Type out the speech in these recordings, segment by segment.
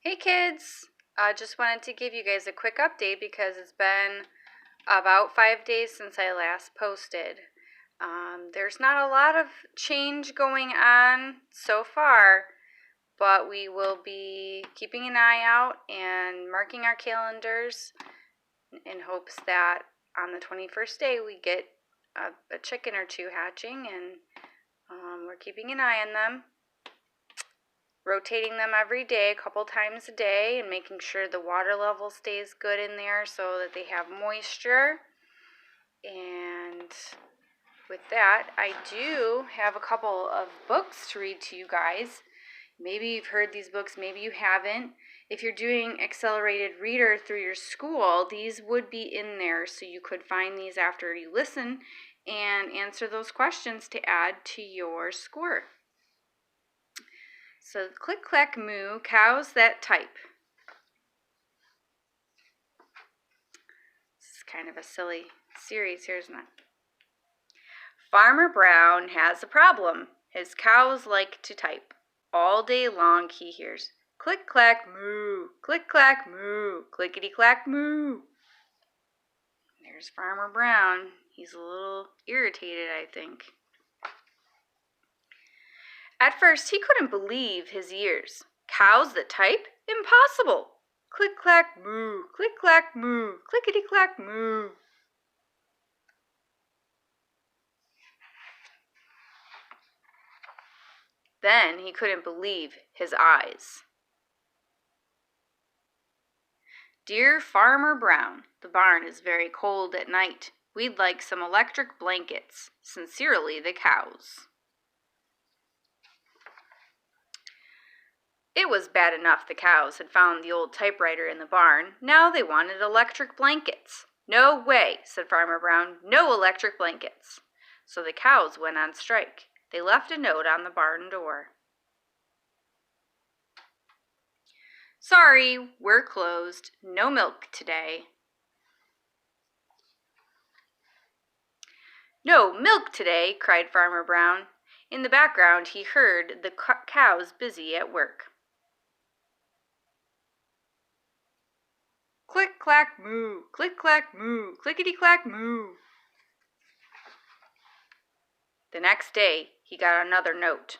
Hey kids! Just wanted to give you guys a quick update because it's been about 5 days since I last posted. There's not a lot of change going on so far, but we will be keeping an eye out and marking our calendars in hopes that on the 21st day we get a chicken or two hatching, and we're keeping an eye on them. Rotating them every day, a couple times a day, and making sure the water level stays good in there so that they have moisture. And with that, I do have a couple of books to read to you guys. Maybe you've heard these books, maybe you haven't. If you're doing accelerated reader through your school, these would be in there, so you could find these after you listen and answer those questions to add to your score. So, Click, Clack, Moo, cows that type. This is kind of a silly series here, isn't it? Farmer Brown has a problem. His cows like to type. All day long he hears, click, clack, moo, click, clack, moo, clickety, clack, moo. There's Farmer Brown. He's a little irritated, I think. At first, he couldn't believe his ears. Cows that type? Impossible! Click, clack, moo, click, clack, moo, clickety, clack, moo. Then he couldn't believe his eyes. Dear Farmer Brown, the barn is very cold at night. We'd like some electric blankets. Sincerely, the cows. It was bad enough the cows had found the old typewriter in the barn. Now they wanted electric blankets. No way, said Farmer Brown. No electric blankets. So the cows went on strike. They left a note on the barn door. Sorry, we're closed. No milk today. No milk today, cried Farmer Brown. In the background he heard the cows busy at work. Click, clack, moo, click, clack, moo, clickety, clack, moo. The next day he got another note.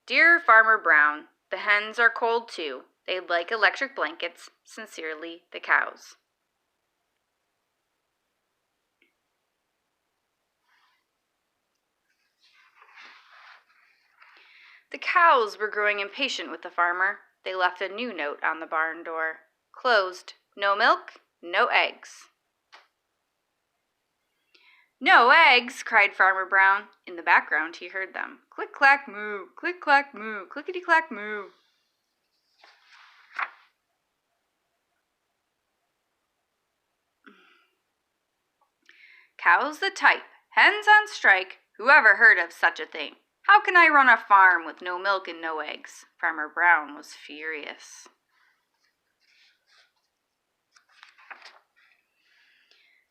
Dear Farmer Brown, the hens are cold too. They'd like electric blankets. Sincerely, the cows. The cows were growing impatient with the farmer. They left a new note on the barn door. Closed. No milk, no eggs. No eggs, cried Farmer Brown. In the background he heard them. Click, clack, moo, click, clack, moo, clickety, clack, moo. Cows that type, hens on strike, whoever heard of such a thing? How can I run a farm with no milk and no eggs? Farmer Brown was furious.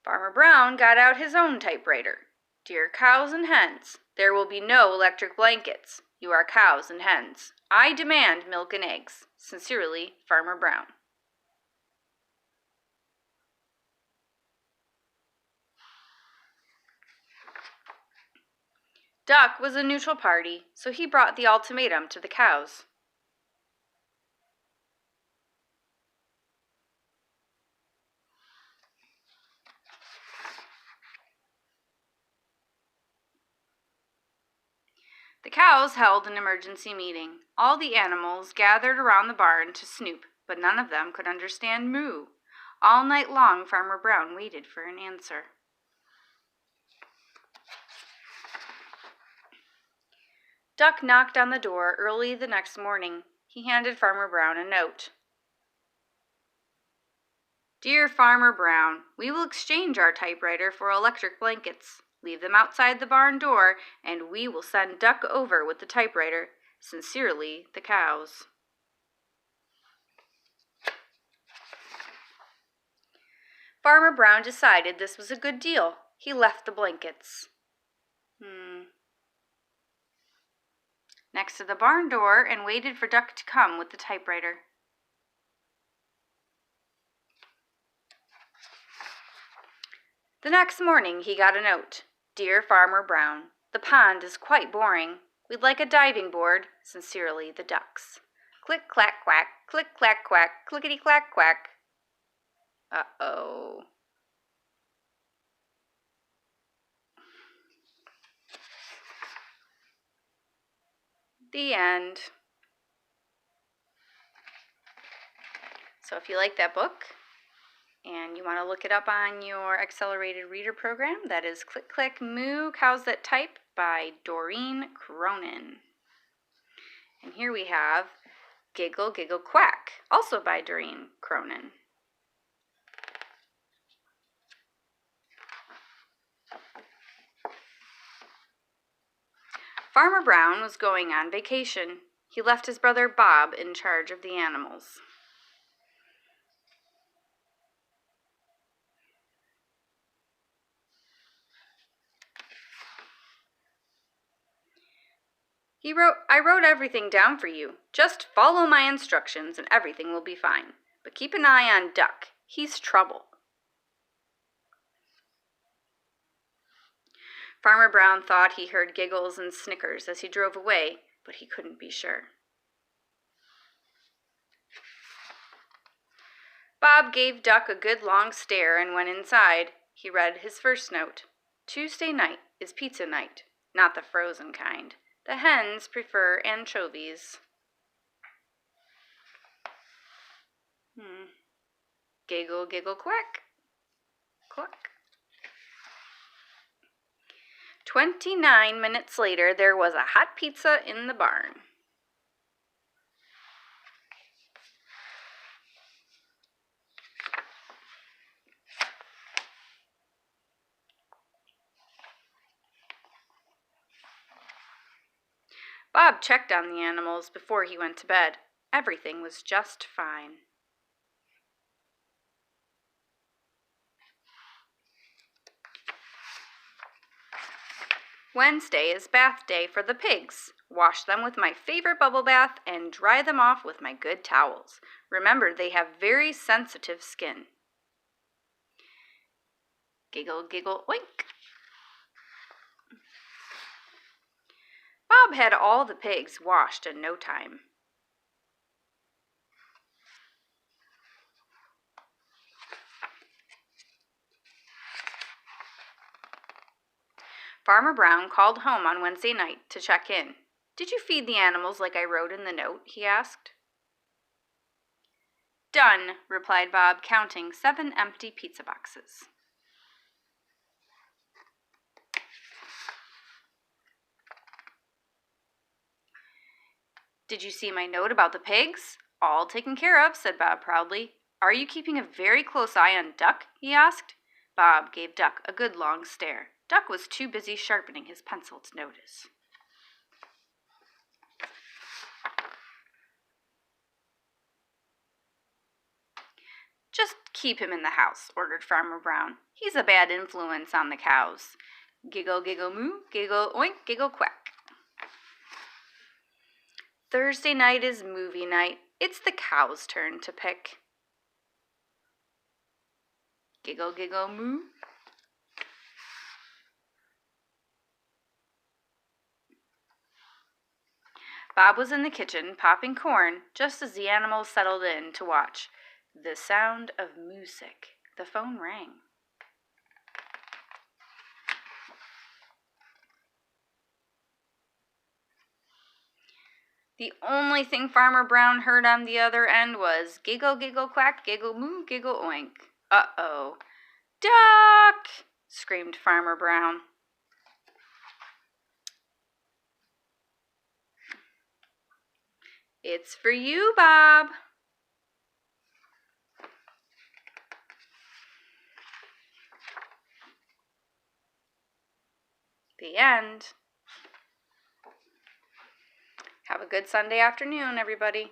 Farmer Brown got out his own typewriter. Dear cows and hens, there will be no electric blankets. You are cows and hens. I demand milk and eggs. Sincerely, Farmer Brown. Duck was a neutral party, so he brought the ultimatum to the cows. The cows held an emergency meeting. All the animals gathered around the barn to snoop, but none of them could understand moo. All night long, Farmer Brown waited for an answer. Duck knocked on the door early the next morning. He handed Farmer Brown a note. Dear Farmer Brown, we will exchange our typewriter for electric blankets. Leave them outside the barn door, and we will send Duck over with the typewriter. Sincerely, the cows. Farmer Brown decided this was a good deal. He left the blankets next to the barn door and waited for Duck to come with the typewriter. The next morning he got a note. Dear Farmer Brown, the pond is quite boring. We'd like a diving board. Sincerely, the ducks. Click, clack, quack, click, clack, quack, clickety, clack, quack. Uh-oh. The end. So if you like that book and you want to look it up on your accelerated reader program, that is Click Click Moo Cows That Type by Doreen Cronin. And here we have Giggle Giggle Quack, also by Doreen Cronin. Farmer Brown was going on vacation. He left his brother Bob in charge of the animals. I wrote everything down for you. Just follow my instructions and everything will be fine. But keep an eye on Duck. He's trouble. Farmer Brown thought he heard giggles and snickers as he drove away, but he couldn't be sure. Bob gave Duck a good long stare and went inside. He read his first note. Tuesday night is pizza night, not the frozen kind. The hens prefer anchovies. Giggle, giggle, quack. Quack. 29 minutes later, there was a hot pizza in the barn. Bob checked on the animals before he went to bed. Everything was just fine. Wednesday is bath day for the pigs. Wash them with my favorite bubble bath and dry them off with my good towels. Remember, they have very sensitive skin. Giggle, giggle, oink. Bob had all the pigs washed in no time. Farmer Brown called home on Wednesday night to check in. Did you feed the animals like I wrote in the note? He asked. Done, replied Bob, counting 7 empty pizza boxes. Did you see my note about the pigs? All taken care of, said Bob proudly. Are you keeping a very close eye on Duck? He asked. Bob gave Duck a good long stare. Duck was too busy sharpening his pencil to notice. Just keep him in the house, ordered Farmer Brown. He's a bad influence on the cows. Giggle, giggle, moo, giggle, oink, giggle, quack. Thursday night is movie night. It's the cows' turn to pick. Giggle, giggle, moo. Bob was in the kitchen popping corn just as the animals settled in to watch. The sound of music. The phone rang. The only thing Farmer Brown heard on the other end was giggle, giggle, quack, giggle, moo, giggle, oink. Uh-oh. Duck! Screamed Farmer Brown. It's for you, Bob. The end. Have a good Sunday afternoon, everybody.